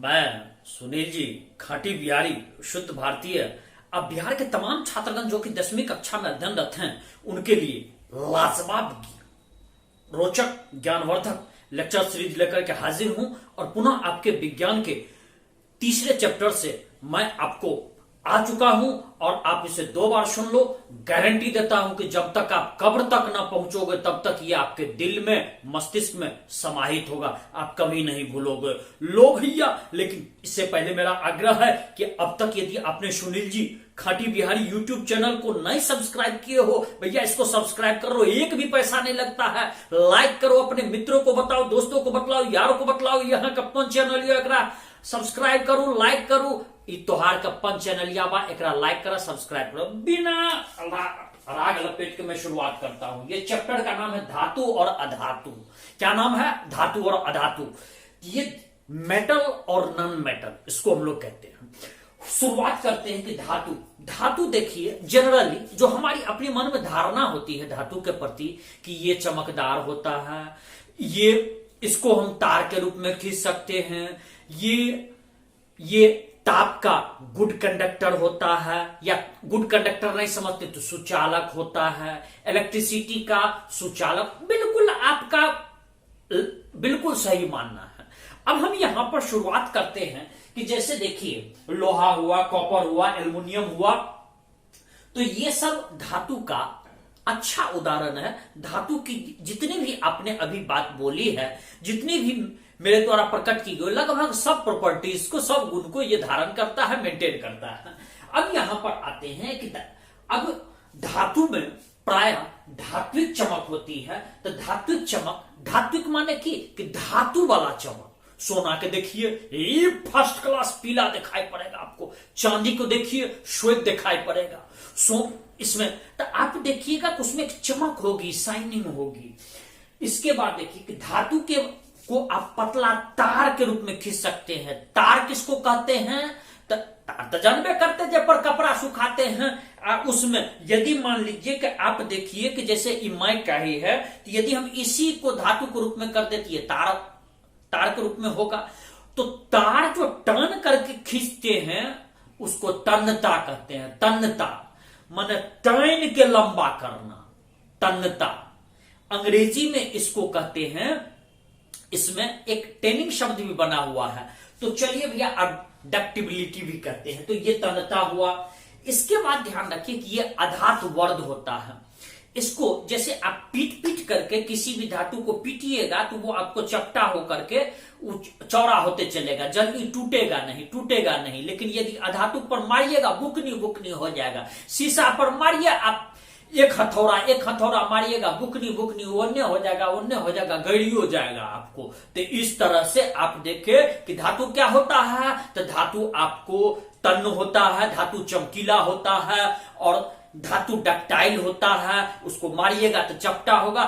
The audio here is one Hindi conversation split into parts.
मैं सुनील जी, खाटी बिहारी, शुद्ध भारतीय। अब बिहार के तमाम छात्रगण जो कि 10वीं कक्षा में अध्ययनरत हैं उनके लिए लाजवाब, रोचक, ज्ञानवर्धक लेक्चर सीरीज लेकर के हाजिर हूं। और पुनः आपके विज्ञान के तीसरे चैप्टर से मैं आपको आ चुका हूं और आप इसे 2 बार सुन लो। गारंटी देता हूं कि जब तक आप कब्र तक ना पहुंचोगे तब तक ये आपके दिल में, मस्तिष्क में समाहित होगा, आप कभी नहीं भूलोगे। लो भैया, लेकिन इससे पहले मेरा आग्रह है कि अब तक यदि आपने सुनील जी खाटी बिहारी यूट्यूब चैनल को नहीं सब्सक्राइब किए हो, भैया इसको सब्सक्राइब कर लो, एक भी पैसा नहीं लगता है। लाइक करो, अपने मित्रों को बताओ, दोस्तों को बतलाओ, यारों को बतलाओ, यहाँ कप्पन चैनल एकरा सब्सक्राइब करो, लाइक करो। ई तोहार कप्पन चैनल बा, एकरा लाइक करा, सब्सक्राइब करो। बिना राग लपेट के मैं शुरुआत करता हूं। ये चैप्टर का नाम है धातु और अधातु। क्या नाम है? धातु और अधातु। ये मेटल और नॉन मेटल, इसको हम लोग कहते हैं। शुरुआत करते हैं कि धातु देखिए, जनरली जो हमारी अपने मन में धारणा होती है धातु के प्रति कि ये चमकदार होता है, ये इसको हम तार के रूप में खींच सकते हैं, ये ताप का गुड कंडक्टर होता है, या गुड कंडक्टर नहीं समझते तो सुचालक होता है, इलेक्ट्रिसिटी का सुचालक। बिल्कुल आपका बिल्कुल सही मानना है। अब हम यहां पर शुरुआत करते हैं कि जैसे देखिए, लोहा हुआ, कॉपर हुआ, एल्युमिनियम हुआ, तो ये सब धातु का अच्छा उदाहरण है। धातु की जितनी भी आपने अभी बात बोली है, जितनी भी मेरे द्वारा प्रकट की गई, लगभग सब प्रॉपर्टीज को, सब गुण को ये धारण करता है, मेंटेन करता है। अब यहां पर आते हैं कि अब धातु में प्राय धात्विक चमक होती है। तो धात्विक चमक, धात्विक माने कि धातु वाला चमक। सोना के देखिए ये फर्स्ट क्लास पीला दिखाई पड़ेगा आपको, चांदी को देखिए श्वेत दिखाई पड़ेगा। इसमें तो आप देखिएगा कि उसमें एक चमक होगी, शाइनिंग होगी। इसके बाद देखिए कि धातु के को आप पतला तार के रूप में खींच सकते हैं। तार किसको कहते हैं? तार तो जानबे करते जब पर कपड़ा सुखाते हैं, उसमें यदि मान लीजिए कि आप देखिए कि जैसे इमाइक का ही है, तो यदि हम इसी को धातु के रूप में कर देती है, तार के रूप में होगा, तो तार जो टर्न करके खींचते हैं उसको तन्यता कहते हैं। तन्यता माने टाइन के लंबा करना, तन्यता अंग्रेजी में इसको कहते हैं। इसमें एक टेनिंग शब्द भी बना हुआ है, तो चलिए भैया अडक्टिबिलिटी भी कहते हैं। तो ये तन्यता हुआ। इसके बाद ध्यान रखिए कि ये अधातु वर्ध होता है। इसको जैसे आप पीट करके किसी भी धातु को पीटिएगा तो वो आपको चपटा होकर के चौड़ा होते चलेगा, जल्दी टूटेगा नहीं। लेकिन यदि अधातु पर मारिएगा बुकनी हो जाएगा। शीशा पर मारिए आप, एक हथौड़ा मारिएगा, बुकनी ओन्ने हो जाएगा, गड़ियो जाएगा आपको। तो इस तरह से आप देखें कि धातु क्या होता है। तो धातु आपको तन्य होता है, धातु चमकीला होता है, और धातु डक्टाइल होता है। उसको मारिएगा तो चपटा होगा।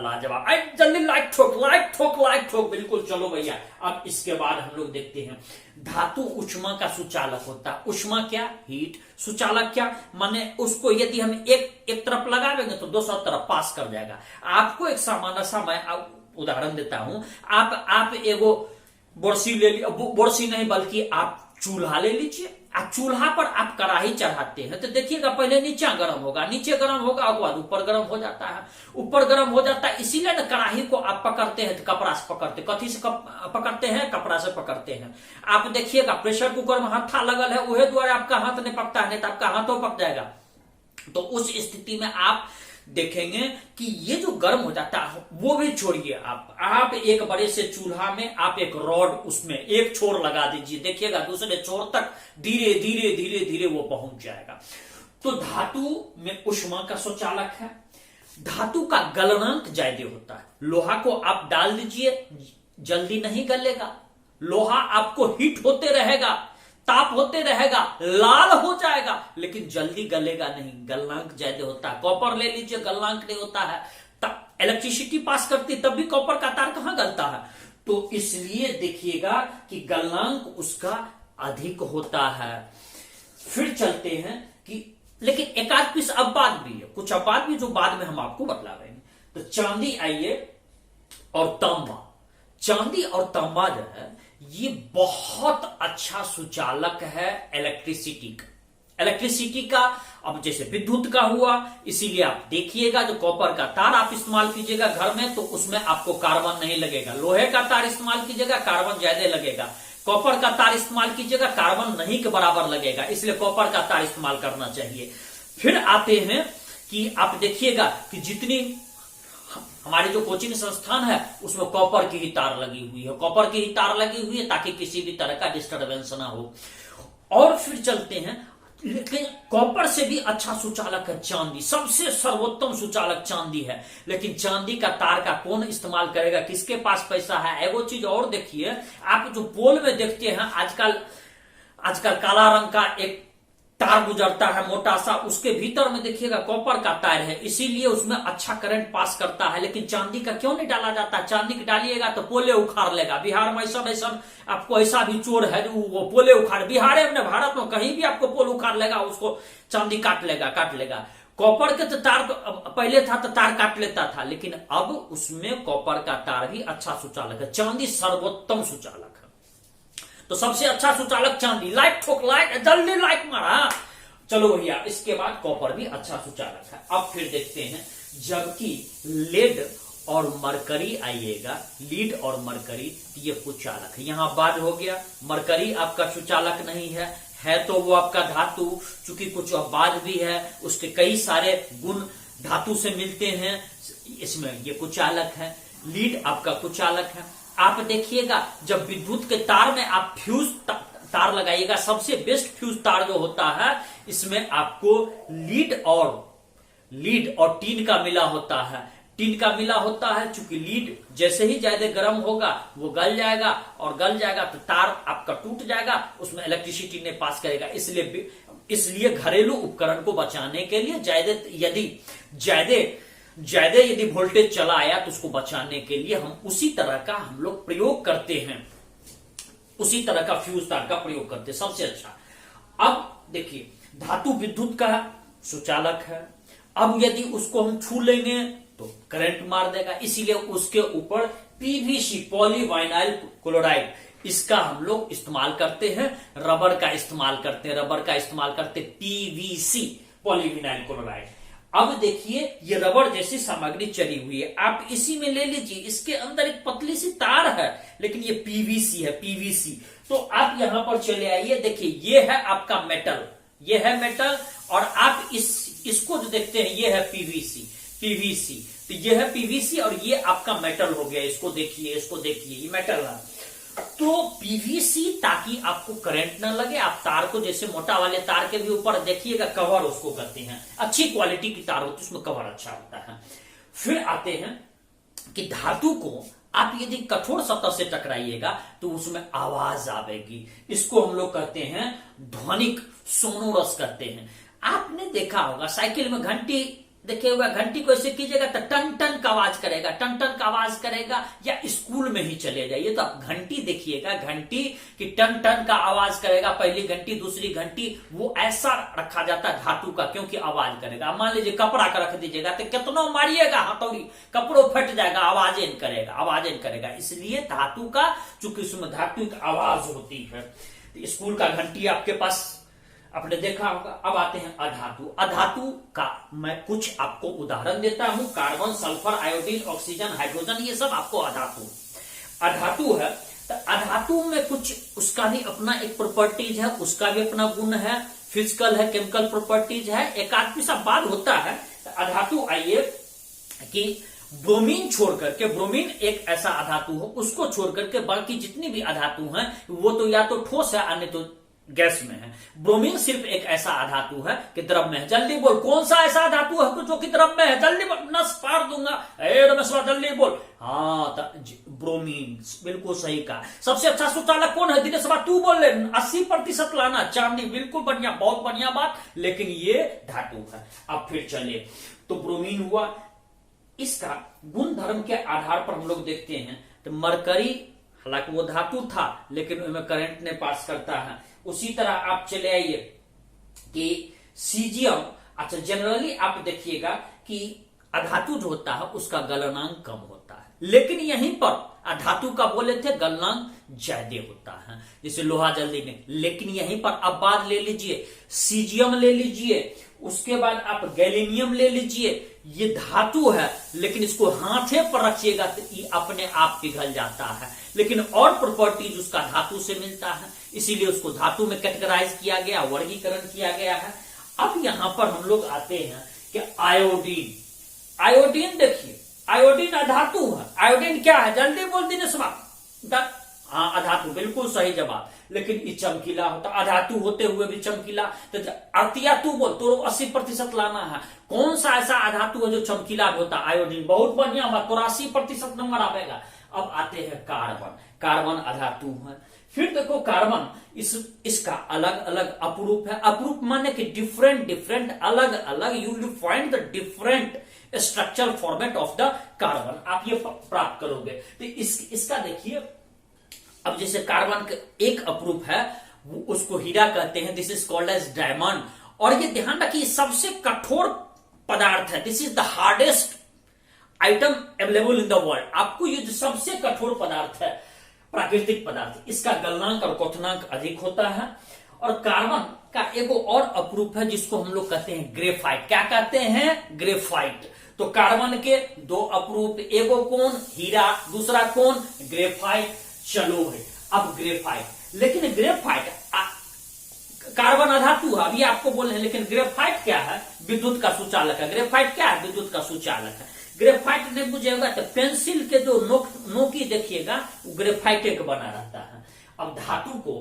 लाजवाब। जल्दी लाइक ठोक। बिल्कुल, चलो भैया। अब इसके बाद हम लोग देखते हैं धातु उष्मा का सुचालक होता है। उष्मा क्या? हीट। सुचालक क्या? माने उसको यदि हम एक तरफ लगावेंगे तो दूसरा तरफ पास कर जाएगा। आपको एक सामान्य सा मैं उदाहरण देता हूं। आप एगो बोरसी ले लीजिए, बोरसी नहीं बल्कि आप चूल्हा ले लीजिए। चूल्हा पर आप कढ़ाई चढ़ाते हैं तो देखिएगा पहले नीचे गर्म होगा, उसके बाद ऊपर गर्म हो जाता है, ऊपर गर्म हो जाता है। इसीलिए ना कढ़ाई को आप पकड़ते हैं तो कपड़ा से पकड़ते, कथी से पकड़ते हैं? कपड़ा से पकड़ते हैं। आप देखिएगा प्रेशर कुकर में हाथा लगल है, वही द्वारा आपका हाथ नहीं पकता है, नहीं तो आपका हाथों पक जाएगा। तो उस स्थिति में आप देखेंगे कि ये जो गर्म हो जाता है वो भी छोड़िए। आप एक बड़े से चूल्हा में आप एक रॉड, उसमें एक छोर लगा दीजिए, देखिएगा दूसरे छोर तक धीरे वो पहुंच जाएगा। तो धातु में उष्मा का सुचालक है। धातु का गलनांक ज्यादा होता है। लोहा को आप डाल दीजिए, जल्दी नहीं गलेगा। लोहा आपको हिट होते रहेगा, ताप होते रहेगा, लाल हो जाएगा, लेकिन जल्दी गलेगा नहीं, गलनांक ज्यादा होता है। कॉपर ले लीजिए, गलनांक नहीं होता है। इलेक्ट्रिसिटी पास करती तब भी कॉपर का तार कहां गलता है? तो इसलिए देखिएगा कि गलनांक उसका अधिक होता है। फिर चलते हैं कि लेकिन एक आध पीस अपवाद भी है, कुछ अपवाद भी जो बाद में हम आपको बतलावेंगे। तो चांदी आइए और तांबा। चांदी और तांबा जो है ये बहुत अच्छा सुचालक है इलेक्ट्रिसिटी का। अब जैसे विद्युत का हुआ, इसीलिए आप देखिएगा जो कॉपर का तार आप इस्तेमाल कीजिएगा घर में तो उसमें आपको कार्बन नहीं लगेगा। लोहे का तार इस्तेमाल कीजिएगा कार्बन ज्यादा लगेगा। कॉपर का तार इस्तेमाल कीजिएगा कार्बन नहीं के बराबर लगेगा, इसलिए कॉपर का तार इस्तेमाल करना चाहिए। फिर आते हैं कि आप देखिएगा कि जितनी हमारी जो कोचिंग संस्थान है उसमें कॉपर की ही तार लगी हुई है, कॉपर की ही तार लगी हुई है ताकि किसी भी तरह का डिस्टरबेंस ना हो। और फिर चलते हैं, लेकिन कॉपर से भी अच्छा सुचालक है चांदी, सबसे सर्वोत्तम सुचालक चांदी है। लेकिन चांदी का तार का कौन इस्तेमाल करेगा, किसके पास पैसा है। एगो चीज और देखिए, आप जो पोल में देखते हैं आजकल काला रंग का एक तार गुजरता है मोटा सा, उसके भीतर में देखिएगा कॉपर का तार है, इसीलिए उसमें अच्छा करंट पास करता है। लेकिन चांदी का क्यों नहीं डाला जाता। चांदी का डालिएगा तो पोले उखाड़ लेगा। बिहार में ऐसा आपको ऐसा भी चोर है जो वो पोले उखाड़, बिहार में भारत में कहीं भी आपको पोल उखाड़ लेगा, उसको चांदी काट लेगा। कॉपर के तो तार पहले था तो तार काट लेता था, लेकिन अब उसमें कॉपर का तार भी अच्छा सुचालक है। चांदी सर्वोत्तम सुचालक है। तो सबसे अच्छा सुचालक चांदी। लाइक ठोक, लाइक जल्दी लाइक मारा। चलो भैया, इसके बाद कॉपर भी अच्छा सुचालक है। अब फिर देखते हैं, जबकि लेड और मरकरी आइएगा, लीड और मरकरी ये सुचालक है। यहां बाद हो गया, मरकरी आपका सुचालक नहीं है तो वो आपका धातु, चूंकि कुछ बाद भी है, उसके कई सारे गुण धातु से मिलते हैं, इसमें ये कुचालक है। लीड आपका कुचालक है। आप देखिएगा जब विद्युत के तार में आप फ्यूज तार लगाइएगा, सबसे बेस्ट फ्यूज तार जो होता है इसमें आपको लीड और टीन का मिला होता है। टीन का मिला होता है, चूंकि लीड जैसे ही ज्यादा गर्म होगा वो गल जाएगा, और गल जाएगा तो तार आपका टूट जाएगा, उसमें इलेक्ट्रिसिटी नहीं पास करेगा। इसलिए घरेलू उपकरण को बचाने के लिए ज्यादा यदि वोल्टेज चला आया तो उसको बचाने के लिए हम उसी तरह का हम लोग प्रयोग करते हैं, उसी तरह का फ्यूज तार का प्रयोग करते हैं, सबसे अच्छा। अब देखिए, धातु विद्युत का सुचालक है। अब यदि उसको हम छू लेंगे तो करंट मार देगा, इसीलिए उसके ऊपर पीवीसी पॉलीविनाइल क्लोराइड इसका हम लोग इस्तेमाल करते हैं। रबर का इस्तेमाल करते पीवीसी पॉलीविनाइल क्लोराइड। अब देखिए, ये रबर जैसी सामग्री चली हुई है, आप इसी में ले लीजिए, इसके अंदर एक पतली सी तार है, लेकिन ये पीवीसी है, पीवीसी। तो आप यहां पर चले आइए, देखिए ये है आपका मेटल, ये है मेटल, और आप इसको जो देखते हैं ये है पीवीसी। तो ये है पीवीसी और ये आपका मेटल हो गया। इसको देखिए ये मेटल है। तो पीवीसी, ताकि आपको करंट ना लगे, आप तार को जैसे मोटा वाले तार के भी ऊपर देखिएगा कवर उसको कहते हैं, अच्छी क्वालिटी की तार होती है उसमें कवर अच्छा होता है। फिर आते हैं कि धातु को आप यदि कठोर सतह से टकराइएगा तो उसमें आवाज आवेगी, इसको हम लोग कहते हैं ध्वनिक सोनोरस कहते हैं। आपने देखा होगा साइकिल में घंटी देखे हुआ, घंटी को ऐसे कीजिएगा तो टन टन का आवाज करेगा, या स्कूल में ही चले जाइए तो आप घंटी देखिएगा, घंटी की टन टन का आवाज करेगा। पहली घंटी, दूसरी घंटी, वो ऐसा रखा जाता है धातु का, क्योंकि आवाज करेगा। मान लीजिए कपड़ा का रख दीजिएगा तो कितना मारिएगा हथौड़ी, कपड़ों फट जाएगा, आवाज करेगा। इसलिए धातु का, चूंकि उसमें धातु की आवाज होती है। तो स्कूल का घंटी आपके पास आपने देखा होगा। अब आते हैं अधातु का मैं कुछ आपको उदाहरण देता हूं। Carbon, sulphur, iodine, oxygen, hydrogen, ये सब आपको अधातु है। तो अधातु में कुछ उसका भी अपना एक प्रॉपर्टीज है, उसका भी अपना गुण है, फिजिकल है, केमिकल प्रॉपर्टीज है, एक आदमी सब बात होता है। तो अधातु आइए कि ब्रोमीन छोड़ करके, ब्रोमीन एक ऐसा अधातु हो, उसको छोड़ करके बाकी जितनी भी अधातु हैं वो तो या तो ठोस है अन्य तो गैस में है। ब्रोमीन सिर्फ एक ऐसा अधातु है कि द्रव में है। जल्दी बोल, कौन सा ऐसा धातु है जो कि द्रव में है? जल्दी बोल, नस फाड़ दूंगा। रमेश्वर जल्दी बोल। हाँ, ब्रोमीन, बिल्कुल सही कहा। सबसे अच्छा सुचालक कौन है? दिनेश बा तू बोल ले। 80% लाना चांदी, बिल्कुल बढ़िया, बहुत बढ़िया बात, लेकिन ये धातु है। अब फिर चलिए, तो ब्रोमीन हुआ। इसका गुण धर्म के आधार पर हम लोग देखते हैं तो मरकरी, हालांकि वो धातु था लेकिन उसमें करंट ने पास करता है। उसी तरह आप चले आइए कि सीजियम। अच्छा, जनरली आप देखिएगा कि अधातु जो होता है उसका गलनांक कम होता है, लेकिन यहीं पर धातु का बोले थे गलनांक ज्यादा होता है, जैसे लोहा जल्दी नहीं। लेकिन यहीं पर अब बात ले लीजिए, सीजियम ले लीजिए, उसके बाद आप गैलीनियम ले लीजिए, ये धातु है लेकिन इसको हाथे पर रखिएगा तो ये अपने आप पिघल जाता है। लेकिन और प्रॉपर्टीज उसका धातु से मिलता है, इसीलिए उसको धातु में कैटेगराइज किया गया, वर्गीकरण किया गया है। अब यहां पर हम लोग आते हैं कि आयोडीन। आयोडीन देखिए, आयोडीन अधातु है। आयोडीन क्या है, जल्दी बोल दीजिए सवाल। हाँ अधातु, बिल्कुल सही जवाब। लेकिन ये चमकीला होता, अधातु होते हुए भी चमकीला। तो अतिया तू बोल, तो 80% लाना है। कौन सा ऐसा अधातु है जो चमकीला होता? आयोडीन। बहुत बढ़िया बात, 83% नंबर आएगा। अब आते हैं कार्बन। कार्बन अधातु है। फिर देखो कार्बन, इसका अलग अलग अपरूप है। अपरूप माने कि डिफरेंट डिफरेंट, अलग अलग। You will find the different structural format of the carbon, आप ये प्राप्त करोगे। तो इसका देखिए, अब जैसे कार्बन का एक अपरूप है, उसको हीरा कहते हैं, this is called as diamond. और ये ध्यान रखिए, सबसे कठोर पदार्थ है, this is the hardest item available in the world. आपको ये जो सबसे कठोर पदार्थ है, प्राकृतिक पदार्थ, इसका गलनांक और क्वथनांक अधिक होता है। और कार्बन का एक और अपरूप है जिसको हम लोग कहते हैं ग्रेफाइट। क्या कहते हैं? ग्रेफाइट। तो कार्बन के दो अपरूप, एगो कौन? हीरा, दूसरा कौन? ग्रेफाइट। चलो है अब ग्रेफाइट। लेकिन ग्रेफाइट कार्बन अधातु है, अभी आपको बोल रहे हैं, लेकिन ग्रेफाइट क्या है? विद्युत का सुचालक है। ग्रेफाइट क्या है? विद्युत का सुचालक है। ग्रेफाइट नहीं बुझेगा तो पेंसिल के जो नोकी देखिएगा, वो ग्रेफाइट एक बना रहता है। अब धातु को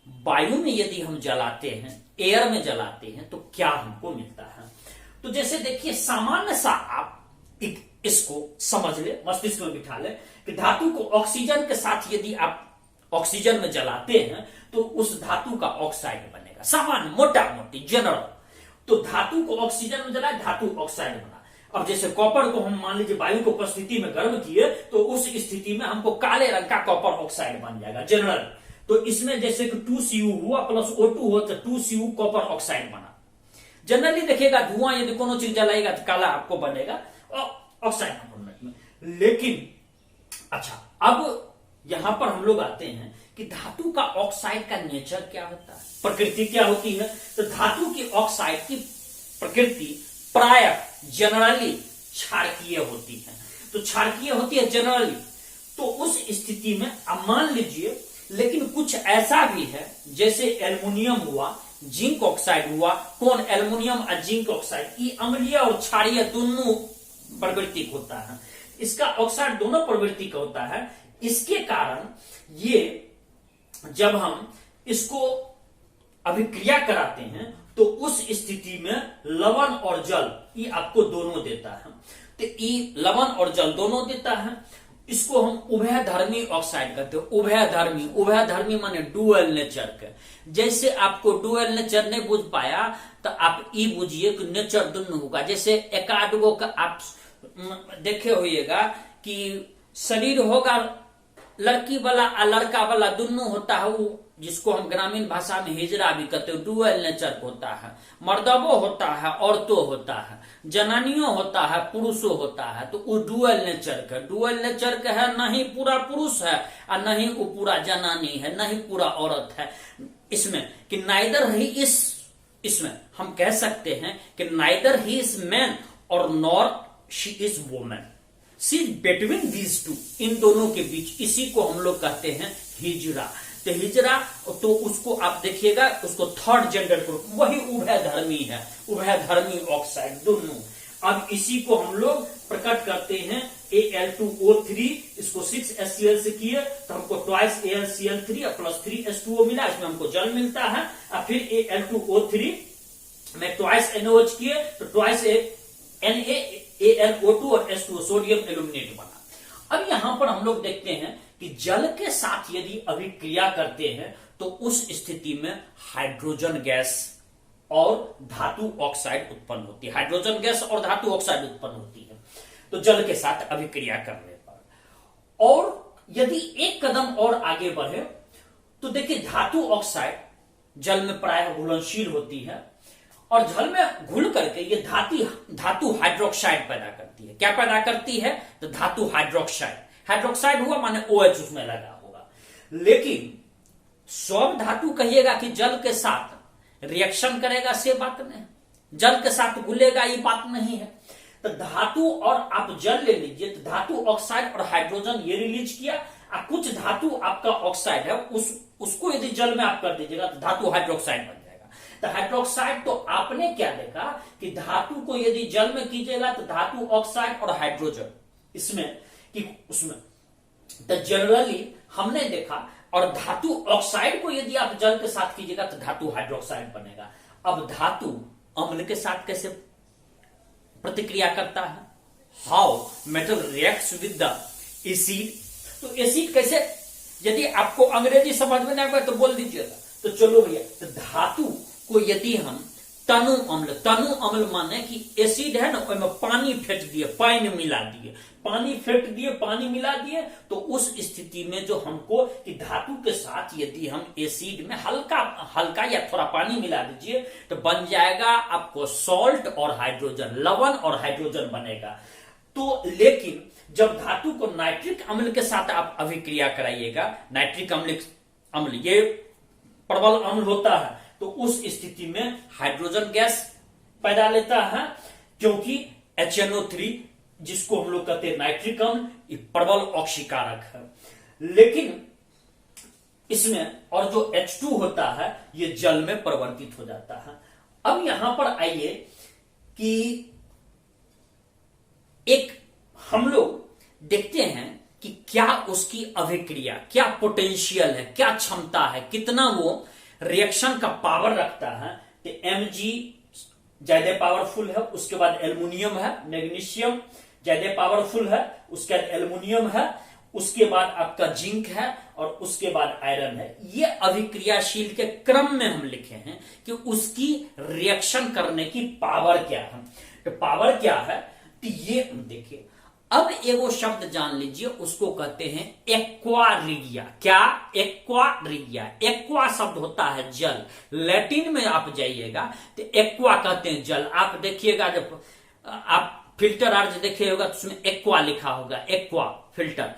वायु में यदि हम जलाते हैं, एयर में जलाते हैं, तो क्या हमको मिलता है? तो जैसे देखिए, सामान्य सा आप इसको समझ ले, मस्तिष्क में बिठा ले कि धातु को ऑक्सीजन के साथ यदि आप ऑक्सीजन में जलाते हैं तो उस धातु का ऑक्साइड बनेगा। सामान्य, मोटा मोटी, जनरल। तो धातु को ऑक्सीजन में जलाए, धातु ऑक्साइड बना। अब जैसे कॉपर को हम मान लीजिए वायु को उपस्थिति में गर्म किए, तो उस स्थिति में हमको काले रंग का कॉपर ऑक्साइड बन जाएगा, जनरल। तो इसमें जैसे कि 2Cu हुआ प्लस O2 हो तो 2Cu कॉपर ऑक्साइड बना। जनरली देखिएगा, धुआं यदि कोनो चीज जलाएगा तो काला आपको बनेगा ऑक्साइड फॉर्मेट में। लेकिन अच्छा, अब यहां पर हम लोग आते हैं कि धातु का ऑक्साइड का नेचर क्या होता है, प्रकृति क्या होती है। तो धातु की ऑक्साइड की प्रकृति प्राय जनरली क्षारकीय होती है। तो क्षारकीय होती है जनरली। तो उस स्थिति में अब मान लीजिए, लेकिन कुछ ऐसा भी है जैसे एल्युमिनियम हुआ, जिंक ऑक्साइड हुआ। कौन? एल्युमिनियम और जिंक ऑक्साइड, ये अम्लीय और क्षारीय दोनों प्रवृत्ति होता है। इसका ऑक्साइड दोनों प्रवृत्ति का होता है। इसके कारण ये जब हम इसको अभिक्रिया कराते हैं तो उस स्थिति में लवण और जल ये आपको दोनों देता है। तो ये लवण और जल दोनों देता है। इसको हम उभयधर्मी ऑक्साइड कहते हैं। उभयधर्मी, उभयधर्मी माने डुअल नेचर के। जैसे आपको डुअल नेचर नहीं बुझ पाया तो आप ये बुझिए कि नेचर दोनों होगा। जैसे एकाडगो का आप देखे होइएगा कि शरीर होगा लड़की वाला और लड़का वाला दोनों होता है, वो जिसको हम ग्रामीण भाषा में हिजरा भी कहते हैं, डुअल नेचर होता है। मर्दबो होता है, औरतों होता है, जनानियों होता है, पुरुषों होता है। तो वो डुअल नेचर का है, न ही पूरा पुरुष है और न ही वो पूरा जनानी है, न ही पूरा औरत है। इसमें कि नाइदर ही इसमें हम कह सकते हैं कि नाइदर ही इज मैन और nor she is woman, she is between these two, इन दोनों के बीच। इसी को हम लोग कहते हैं हिजरा। तो हिजरा, तो उसको आप देखिएगा, उसको थर्ड जेंडर ग्रुप, वही उभयधर्मी है, उभयधर्मी ऑक्साइड दोनों। अब इसी को हम लोग प्रकट करते हैं Al2O3, इसको 6HCl से किए तो हमको ट्वाइस AlCl3 और प्लस 3H2O मिला, इसमें हमको जल मिलता है। और फिर Al2O3 में ट्वाइस NOH किए तो ट्वाइस NaAlO2 और H2O, सोडियम एल्यूमिनेट बना। अब यहां पर हम लोग देखते हैं कि जल के साथ यदि अभिक्रिया करते हैं तो उस स्थिति में हाइड्रोजन गैस और धातु ऑक्साइड उत्पन्न होती है। हाइड्रोजन गैस और धातु ऑक्साइड उत्पन्न होती है तो जल के साथ अभिक्रिया करने पर। और यदि एक कदम और आगे बढ़े तो देखिए, धातु ऑक्साइड जल में प्रायः घुलनशील होती है और जल में घुल करके ये धातु हाइड्रोक्साइड पैदा करती है। क्या पैदा करती है? तो धातु हाइड्रोक्साइड। हाइड्रोक्साइड हुआ माने OH उसमें लगा होगा। लेकिन सब धातु कहिएगा कि जल के साथ रिएक्शन करेगा, से बात नहीं, जल के साथ घुलेगा, ये बात नहीं है। तो धातु और आप जल ले लीजिए, तो धातु ऑक्साइड और हाइड्रोजन ये रिलीज किया, और कुछ धातु आपका ऑक्साइड है उसको यदि जल में आप कर दीजिएगा तो धातु हाइड्रोक्साइड बन जाएगा। तो हाइड्रोक्साइड, तो आपने क्या देखा कि धातु को यदि जल में कीजिएगा तो धातु ऑक्साइड और हाइड्रोजन इसमें कि उसमें, तो जनरली हमने देखा, और धातु ऑक्साइड को यदि आप जल के साथ कीजिएगा तो धातु हाइड्रोक्साइड बनेगा। अब धातु अम्ल के साथ कैसे प्रतिक्रिया करता है? How metal reacts with the acid. तो एसिड कैसे, यदि आपको अंग्रेजी समझ में नहीं आएगा तो बोल दीजिएगा। तो चलो भैया, तो धातु को यदि हम तनु अम्ल माने कि एसिड है ना, उसमें पानी फेंट दिए, पानी मिला दिए, पानी फेंट दिए, पानी मिला दिए, तो उस स्थिति में जो हमको कि धातु के साथ यदि हम एसिड में हल्का या थोड़ा पानी मिला दीजिए तो बन जाएगा आपको सॉल्ट और हाइड्रोजन, लवण और हाइड्रोजन बनेगा। तो लेकिन जब धातु को नाइट्रिक अम्ल के साथ आप अभिक्रिया कराइएगा, नाइट्रिक अम्ल ये प्रबल अम्ल होता है, तो उस स्थिति में हाइड्रोजन गैस पैदा लेता है, क्योंकि HNO3 जिसको हम लोग कहते हैं नाइट्रिक अम्ल, ये प्रबल ऑक्सीकारक है। लेकिन इसमें और जो H2 होता है ये जल में परिवर्तित हो जाता है। अब यहां पर आइए कि एक हम लोग देखते हैं कि क्या उसकी अभिक्रिया, क्या पोटेंशियल है, क्या क्षमता है, कितना वो रिएक्शन का पावर रखता है। तो Mg ज्यादा पावरफुल है, उसके बाद एल्युमिनियम है, मैग्नीशियम ज्यादा पावरफुल है, उसके बाद एल्युमिनियम है, उसके बाद आपका जिंक है, और उसके बाद आयरन है। ये अभिक्रियाशील के क्रम में हम लिखे हैं कि उसकी रिएक्शन करने की पावर क्या है। तो पावर क्या है, तो ये देखिए, अब एगो शब्द जान लीजिए, उसको कहते हैं एक्वारिगिया। क्या? एक्वारिगिया। एक्वा शब्द होता है जल, लैटिन में आप जाइएगा तो एक्वा कहते हैं जल। आप देखिएगा जब आप फिल्टर आर्ज देखे होगा तो उसमें एक्वा लिखा होगा, एक्वा फिल्टर।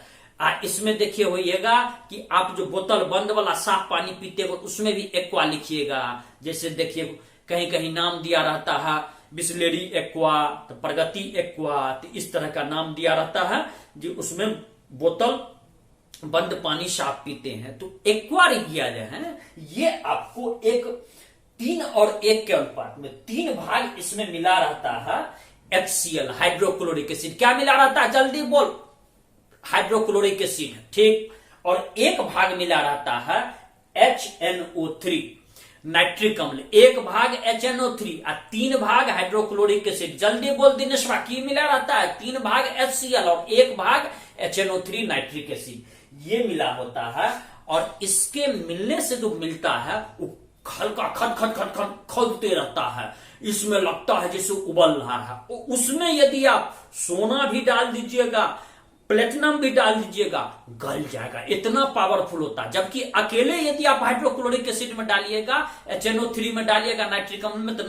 इसमें देखिए होइएगा कि आप जो बोतल बंद वाला साफ पानी पीते हो उसमें भी एक्वा लिखिएगा। जैसे देखिए कहीं कहीं नाम दिया रहता है बिस्लेरी एक्वा, तो प्रगति एक्वा, तो इस तरह का नाम दिया रहता है जो उसमें बोतल बंद पानी साफ पीते हैं। तो एक्वारिगिया जो है ये आपको एक 3 और 1 के अनुपात में 3 भाग इसमें मिला रहता है HCl, हाइड्रोक्लोरिक एसिड। क्या मिला रहता है, जल्दी बोल? हाइड्रोक्लोरिक एसिड, ठीक। और 1 भाग मिला रहता है HNO3, नाइट्रिक अम्ल। 1 भाग HNO3 और 3 भाग हाइड्रोक्लोरिक एसिड। जल्दी बोल दिनेशवा, की मिला रहता है? 3 भाग HCl और 1 भाग HNO3 नाइट्रिक एसिड, ये मिला होता है। और इसके मिलने से जो मिलता है वो हल्का खट खट खट खट खोलते रहता है, इसमें लगता है जैसे उबल रहा है। उसमें यदि आप सोना भी डाल दीजिएगा, प्लेटिनम भी डाल दीजिएगा, गल जाएगा, इतना पावरफुल होता है। जबकि अकेले यदि आप हाइड्रोक्लोरिक एसिड में डालिएगा, HNO3 में डालिएगा, नाइट्रिक अम्ल में, तो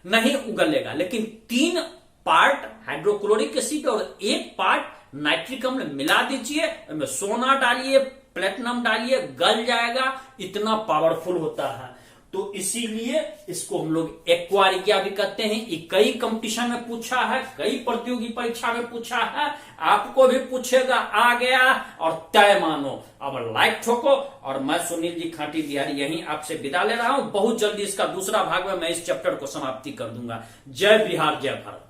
नहीं उगलेगा। लेकिन 3 पार्ट हाइड्रोक्लोरिक एसिड और 1 पार्ट नाइट्रिक अम्ल मिला दीजिए, इसमें सोना डालिए, प्लेटिनम डालिए, गल जाएगा, इतना पावरफुल होता है। तो इसीलिए इसको हम लोग एक्वारिगिया भी कहते हैं। ये कई कंपटीशन में पूछा है, कई प्रतियोगी परीक्षा में पूछा है, आपको भी पूछेगा, आ गया और तय मानो। अब लाइक ठोको। और मैं सुनील जी खाटी बिहारी यहीं आपसे विदा ले रहा हूं। बहुत जल्दी इसका दूसरा भाग में मैं इस चैप्टर को समाप्ति कर दूंगा। जय बिहार, जय भारत।